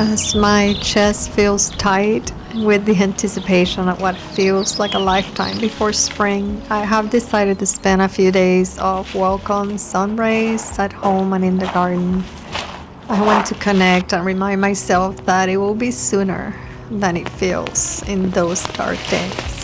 As my chest feels tight with the anticipation of what feels like a lifetime before spring, I have decided to spend a few days of welcome sun rays at home and in the garden. I want to connect and remind myself that it will be sooner than it feels in those dark days.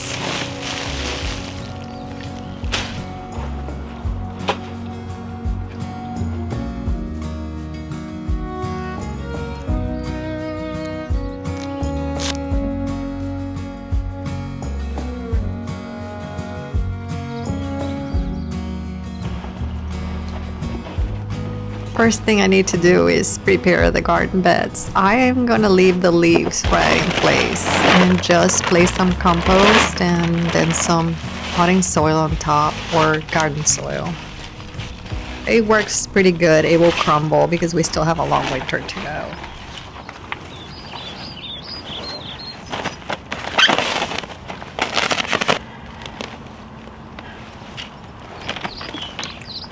First thing I need to do is prepare the garden beds. I am gonna leave the leaves right in place and just place some compost and then some potting soil on top, or garden soil. It works pretty good. It will crumble because we still have a long winter to go.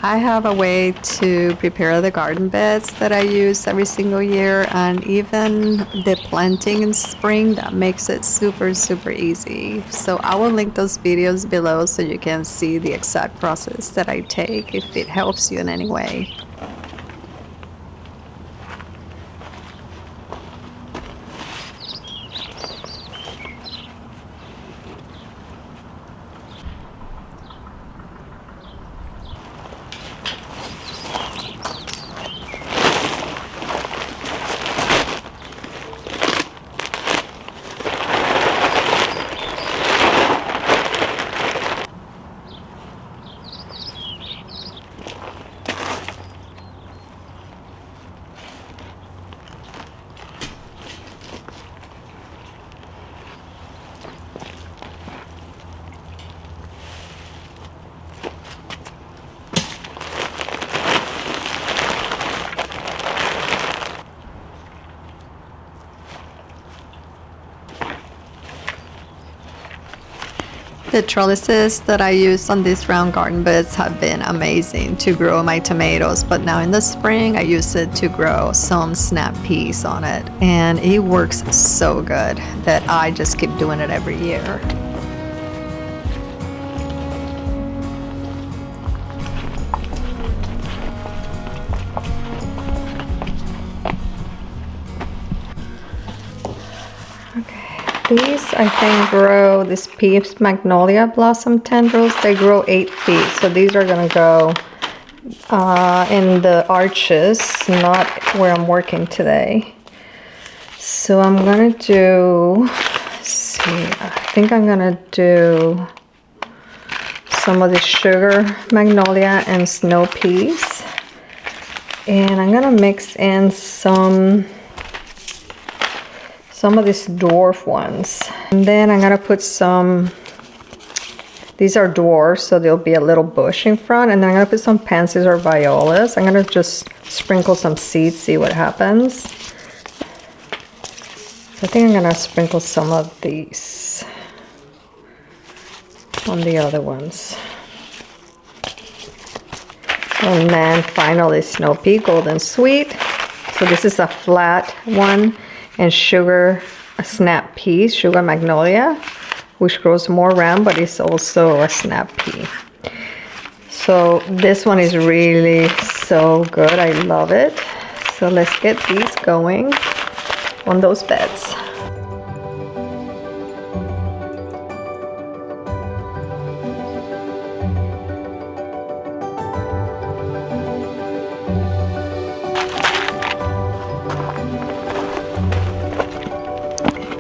I have a way to prepare the garden beds that I use every single year, and even the planting in spring that makes it super easy. So I will link those videos below so you can see the exact process that I take if it helps you in any way. The trellises that I use on these round garden beds have been amazing to grow my tomatoes, but now in the spring I use it to grow some snap peas on it, and it works so good that I just keep doing it every year. These, I think, grow, these Peeps Magnolia Blossom tendrils, they grow 8 feet. So these are going to go in the arches, not where I'm working today. So I'm going to do, let's see, I think I'm going to do some of the sugar magnolia and snow peas. And I'm going to mix in some of these dwarf ones, and then I'm gonna put some, these are dwarfs, so there'll be a little bush in front, and then I'm gonna put some pansies or violas. I'm gonna just sprinkle some seeds, see what happens. I think I'm gonna sprinkle some of these on the other ones. And then finally snow pea golden sweet. So this is a flat one. And sugar snap pea, sugar magnolia, which grows more round, but it's also a snap pea. So this one is really so good. I love it. So let's get these going on those beds.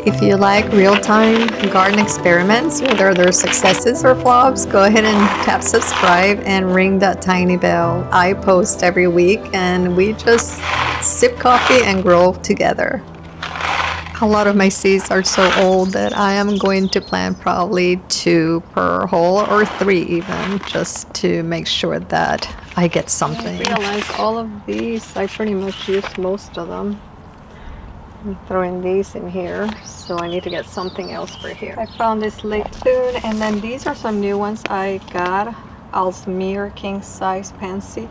If you like real-time garden experiments, whether they're successes or flops, go ahead and tap subscribe and ring that tiny bell. I post every week and we just sip coffee and grow together. A lot of my seeds are so old that I am going to plant probably 2 per hole or 3 even, just to make sure that I get something. I realize all of these, I pretty much used most of them. I'm throwing these in here, so I need to get something else for here. I found this lake tune, and then these are some new ones I got. Alsmere king size pansy.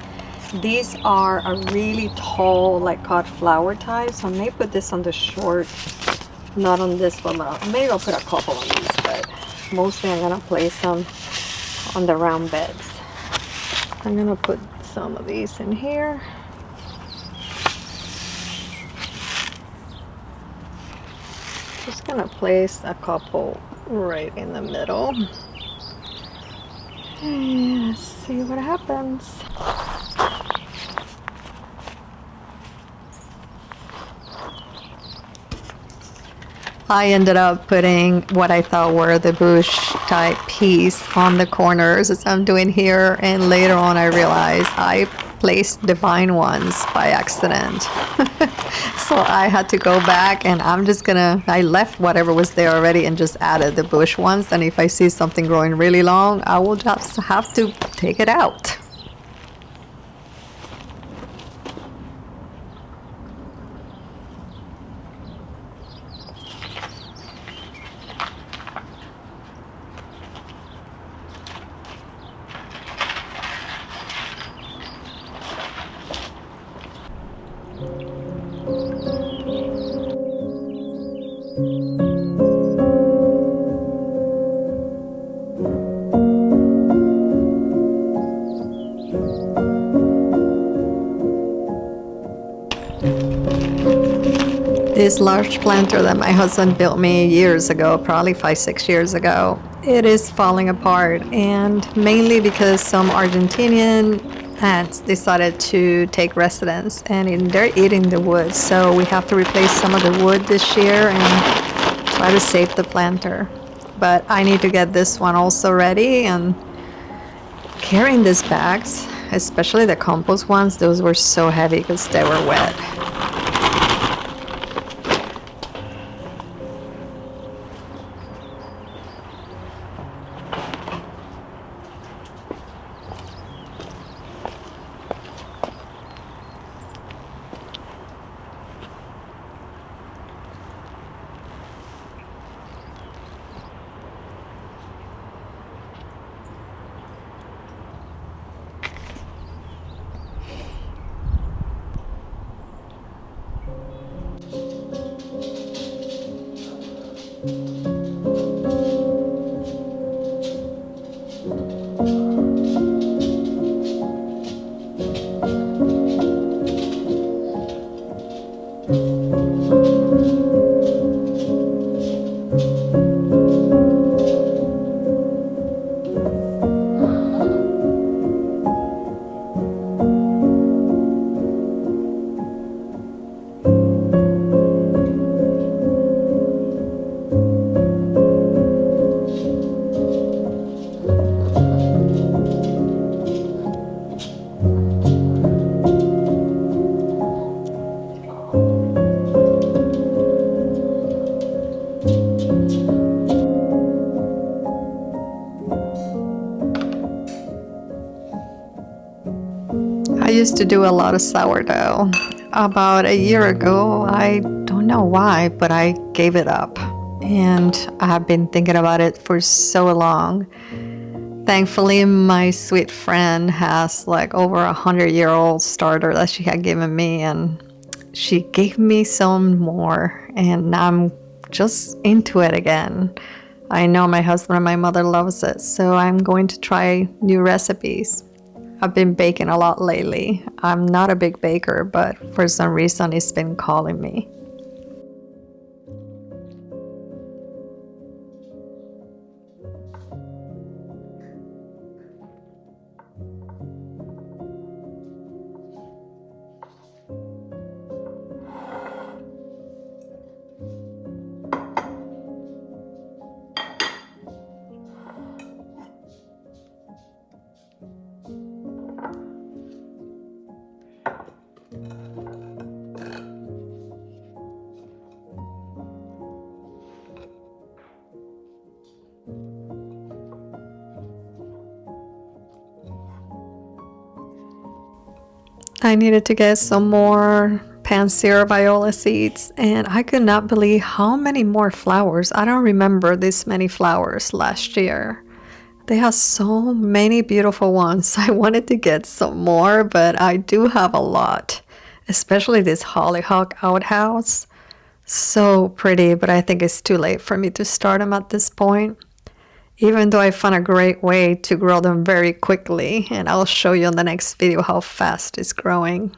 These are a really tall, like caught flower type, so I may put this on the short, not on this one, but maybe I'll put a couple on these, but mostly I'm gonna place them on the round beds. I'm gonna put some of these in here. Just gonna place a couple right in the middle. And let's see what happens. I ended up putting what I thought were the bush type peas on the corners as I'm doing here, and later on I realized I placed the vine ones by accident. So I had to go back, and I left whatever was there already and just added the bush ones, and if I see something growing really long, I will just have to take it out. This large planter that my husband built me years ago, probably 5-6 years ago, it is falling apart, and mainly because some Argentinian ants decided to take residence, and they're eating the wood, so we have to replace some of the wood this year and try to save the planter. But I need to get this one also ready, and carrying these bags, especially the compost ones, those were so heavy because they were wet. I used to do a lot of sourdough. About a year ago, I don't know why, but I gave it up. And I have been thinking about it for so long. Thankfully, my sweet friend has like over 100-year-old starter that she had given me, and she gave me some more, and I'm just into it again. I know my husband and my mother loves it, so I'm going to try new recipes. I've been baking a lot lately. I'm not a big baker, but for some reason it's been calling me. I needed to get some more Pansies viola seeds, and I could not believe how many more flowers. I don't remember this many flowers last year. They have so many beautiful ones. I wanted to get some more, but I do have a lot, especially this hollyhock outhouse. So pretty, but I think it's too late for me to start them at this point. Even though I found a great way to grow them very quickly, and I'll show you in the next video how fast it's growing.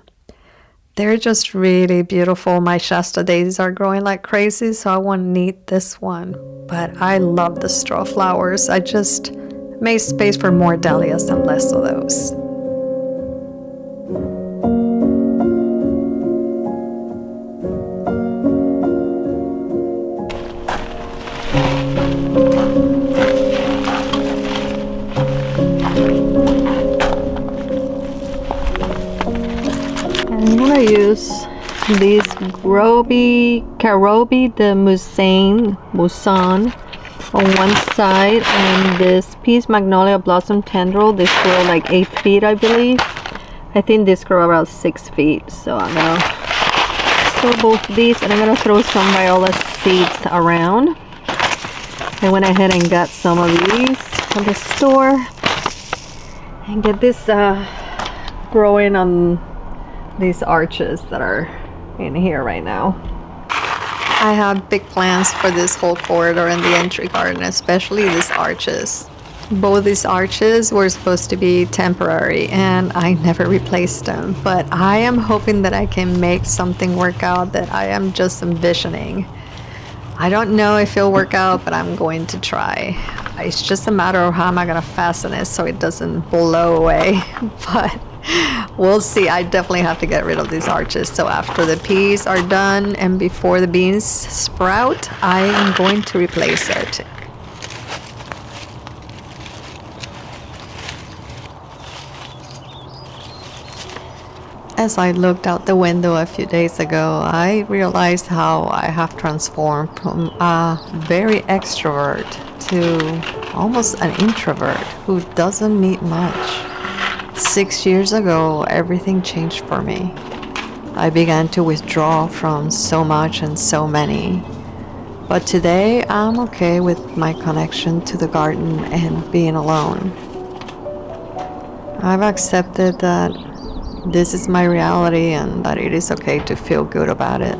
They're just really beautiful. My Shasta daisies are growing like crazy, so I won't need this one. But I love the straw flowers. I just made space for more dahlias and less of those. I'm gonna use this Carobi de Musan on one side, and this Peace Magnolia Blossom Tendril. This grow like 8 feet, I believe. I think this grow about 6 feet, so I'm gonna sow both these, and I'm gonna throw some viola seeds around. I went ahead and got some of these from the store and get this growing on these arches that are in here right now. I have big plans for this whole corridor in the entry garden, especially these arches. Both these arches were supposed to be temporary and I never replaced them, but I am hoping that I can make something work out that I am just envisioning. I don't know if it'll work out, but I'm going to try. It's just a matter of how am I gonna fasten it so it doesn't blow away, but we'll see. I definitely have to get rid of these arches. So after the peas are done and before the beans sprout, I am going to replace it. As I looked out the window a few days ago, I realized how I have transformed from a very extrovert to almost an introvert who doesn't meet much. 6 years ago, everything changed for me. I began to withdraw from so much and so many. But today, I'm okay with my connection to the garden and being alone. I've accepted that this is my reality and that it is okay to feel good about it.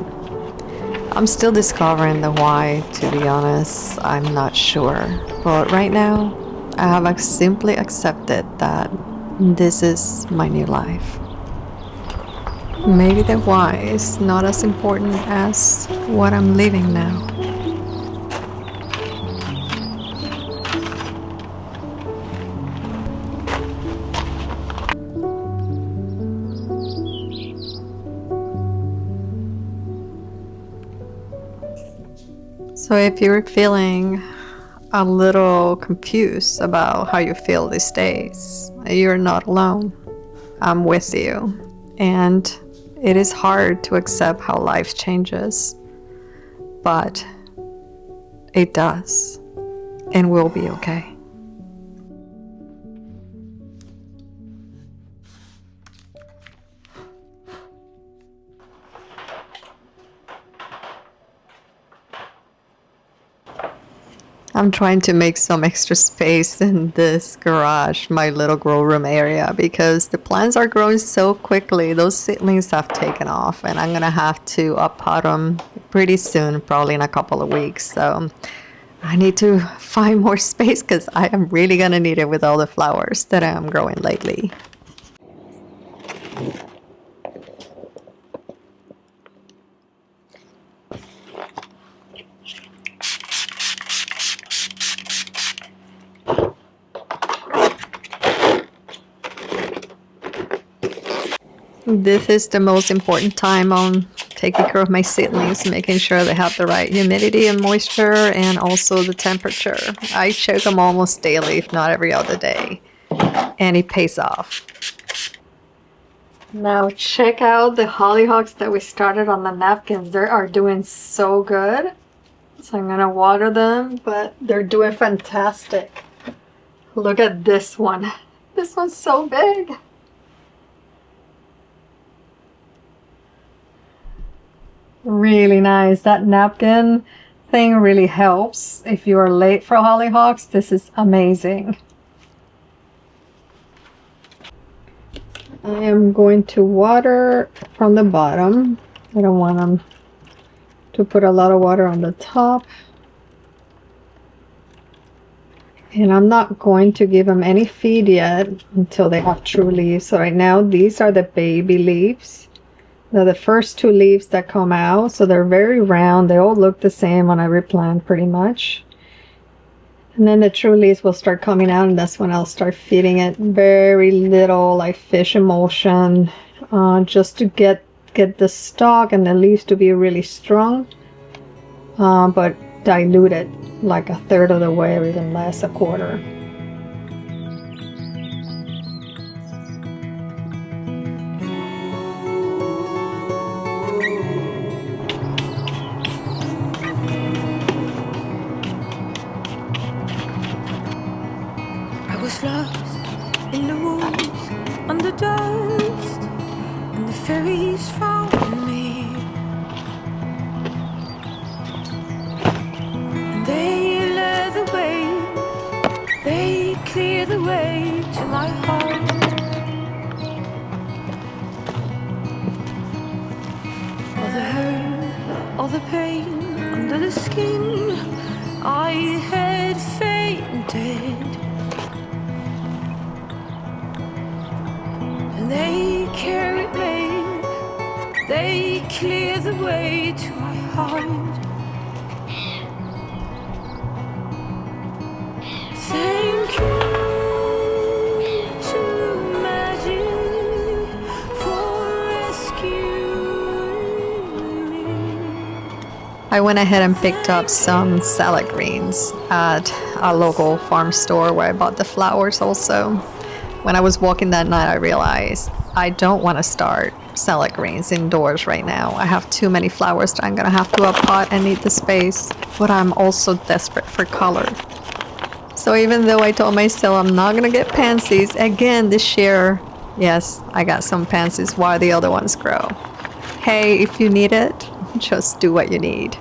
I'm still discovering the why, to be honest. I'm not sure. But right now, I have simply accepted that this is my new life. Maybe the why is not as important as what I'm living now. So if you're feeling a little confused about how you feel these days, you're not alone. I'm with you. And it is hard to accept how life changes, but it does, and we'll be okay. I'm trying to make some extra space in this garage, my little grow room area, because the plants are growing so quickly. Those seedlings have taken off, and I'm gonna have to pot them pretty soon, probably in a couple of weeks. So I need to find more space because I am really gonna need it with all the flowers that I'm growing lately. This is the most important time on taking care of my seedlings, making sure they have the right humidity and moisture and also the temperature. I check them almost daily, if not every other day, and it pays off. Now check out the hollyhocks that we started on the napkins. They are doing so good. So I'm gonna water them, but they're doing fantastic. Look at this one. This one's so big. Really nice. That napkin thing really helps. If you are late for hollyhocks, this is amazing. I am going to water from the bottom. I don't want them to put a lot of water on the top. And I'm not going to give them any feed yet until they have true leaves. So right now, these are the baby leaves. They're the first two leaves that come out. So they're very round. They all look the same on every plant pretty much. And then the true leaves will start coming out, and that's when I'll start feeding it very little, like fish emulsion, just to get the stalk and the leaves to be really strong, but diluted like a third of the way or even less, a quarter. I was lost in the woods under dust, and the fairies found me. And they led the way, they cleared the way to my heart. All the hurt, all the pain under the skin, I had fainted. And they carried me, they cleared the way to my heart. Thank you to magic for rescuing me. I went ahead and picked up some salad greens at a local farm store where I bought the flowers also. When I was walking that night, I realized I don't want to start salad greens indoors right now. I have too many flowers that I'm going to have to pot and need the space, but I'm also desperate for color. So even though I told myself I'm not going to get pansies again this year, yes, I got some pansies while the other ones grow. Hey, if you need it, just do what you need.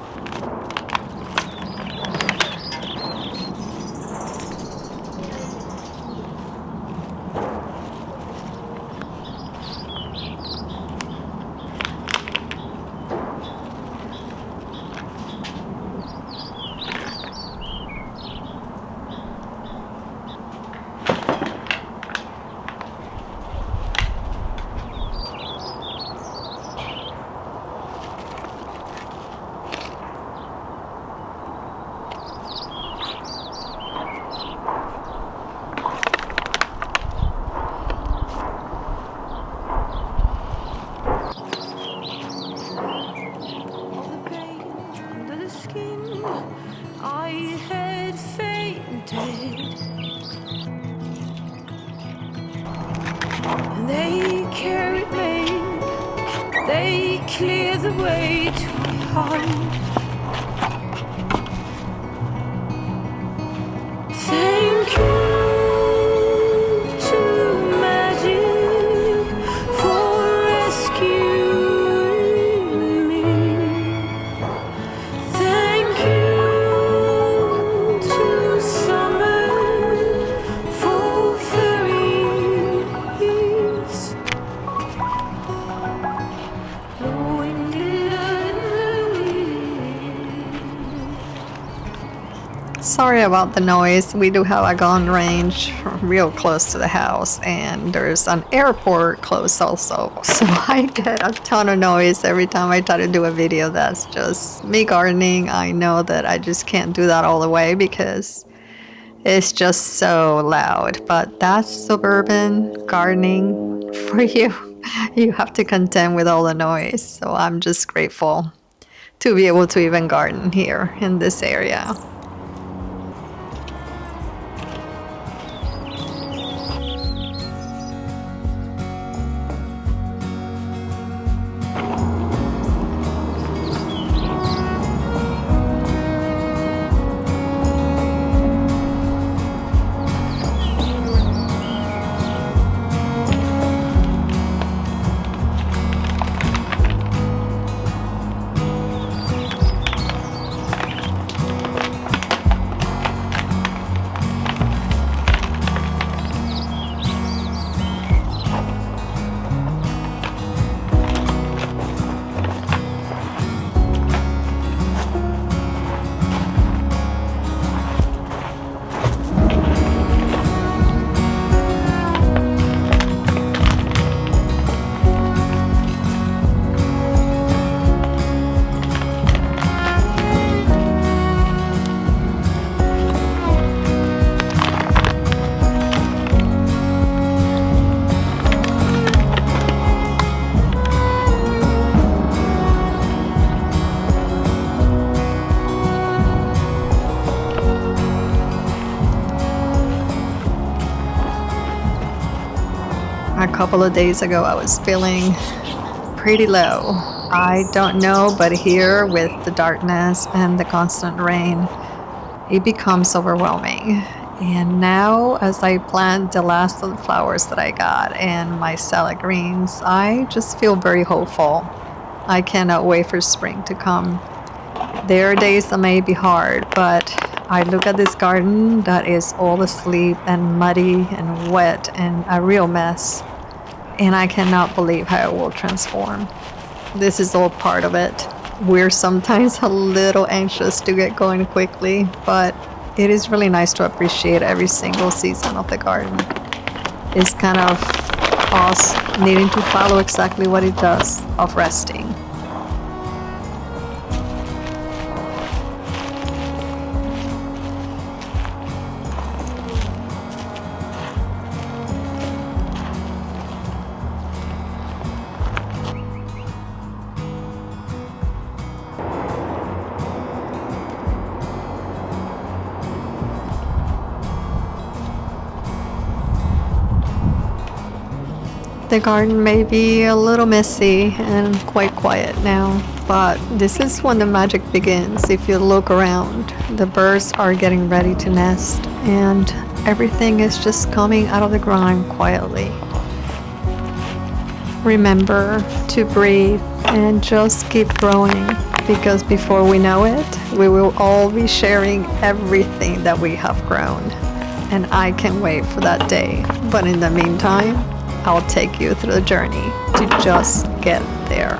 I had fainted, and they carried me, they cleared the way to my heart. Thank you to magic for rescuing me. Thank you to summer for fairies, blowing in the wind. Sorry about the noise. We do have a gun range real close to the house, and there's an airport close also. So I get a ton of noise every time I try to do a video. That's just me gardening. I know that I just can't do that all the way because it's just so loud. But that's suburban gardening for you. You have to contend with all the noise. So I'm just grateful to be able to even garden here in this area. couple of days ago I was feeling pretty low. I don't know, but here with the darkness and the constant rain, it becomes overwhelming. And now as I plant the last of the flowers that I got and my salad greens, I just feel very hopeful. I cannot wait for spring to come. There are days that may be hard, but I look at this garden that is all asleep and muddy and wet and a real mess, and I cannot believe how it will transform. This is all part of it. We're sometimes a little anxious to get going quickly, but it is really nice to appreciate every single season of the garden. It's kind of us needing to follow exactly what it does of resting. The garden may be a little messy and quite quiet now, but this is when the magic begins. If you look around, the birds are getting ready to nest and everything is just coming out of the ground quietly. Remember to breathe and just keep growing, because before we know it, we will all be sharing everything that we have grown. And I can't wait for that day. But in the meantime, I'll take you through the journey to just get there.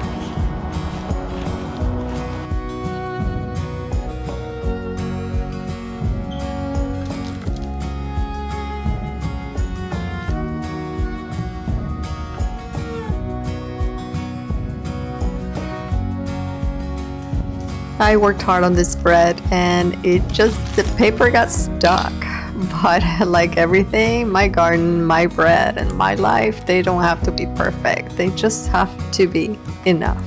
I worked hard on this bread and the paper got stuck. But like everything, my garden, my bread, and my life, they don't have to be perfect. They just have to be enough.